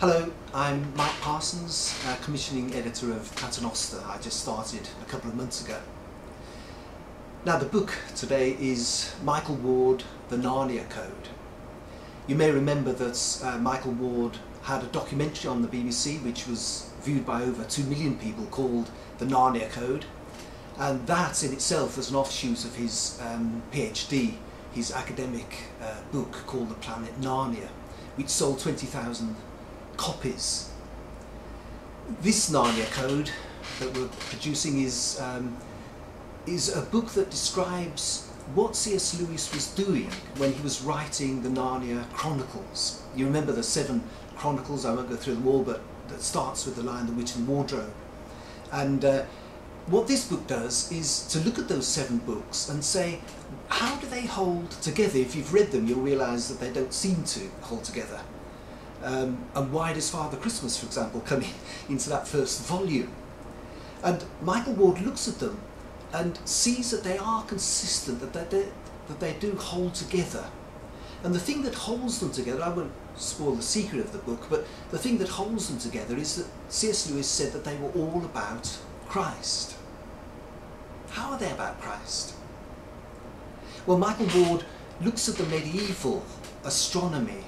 Hello, I'm Mike Parsons, commissioning editor of Paternoster. I just started a couple of months ago. Now the book today is Michael Ward, The Narnia Code. You may remember that Michael Ward had a documentary on the BBC which was viewed by over 2 million people called The Narnia Code, and that in itself was an offshoot of his PhD, his academic book called The Planet Narnia, which sold 20,000 copies. This Narnia Code that we're producing is a book that describes what C.S. Lewis was doing when he was writing the Narnia Chronicles. You remember the 7 Chronicles, I won't go through them all, but that starts with the Lion, the Witch and Wardrobe. And what this book does is to look at those 7 books and say, how do they hold together? If you've read them, you'll realise that they don't seem to hold together. And why does Father Christmas, for example, come into that first volume? And Michael Ward looks at them and sees that they are consistent, that they do hold together. And the thing that holds them together, I won't spoil the secret of the book, but the thing that holds them together is that C.S. Lewis said that they were all about Christ. How are they about Christ? Well, Michael Ward looks at the medieval astronomy,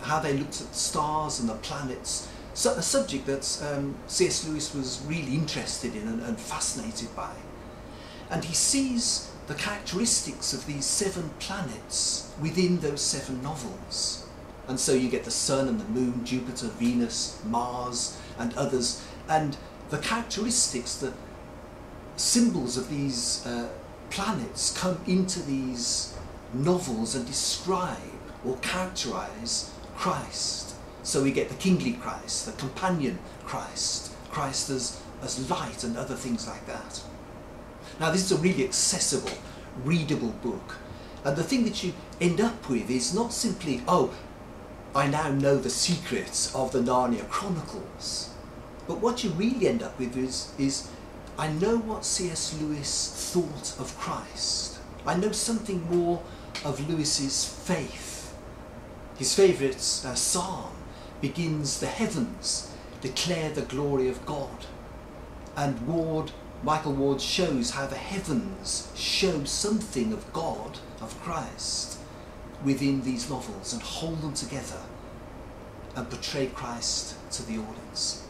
how they looked at the stars and the planets, so a subject that C.S. Lewis was really interested in and fascinated by. And he sees the characteristics of these 7 planets within those 7 novels. And so you get the Sun and the Moon, Jupiter, Venus, Mars and others, and the characteristics, the symbols of these planets come into these novels and describe or characterize Christ. So we get the kingly Christ, the companion Christ, Christ as light and other things like that. Now this is a really accessible, readable book, and the thing that you end up with is not simply, oh, I now know the secrets of the Narnia Chronicles, but what you really end up with is I know what C.S. Lewis thought of Christ. I know something more of Lewis's faith. His favourite psalm begins, "The heavens declare the glory of God." And Michael Ward shows how the heavens show something of God, of Christ, within these novels and hold them together and portray Christ to the audience.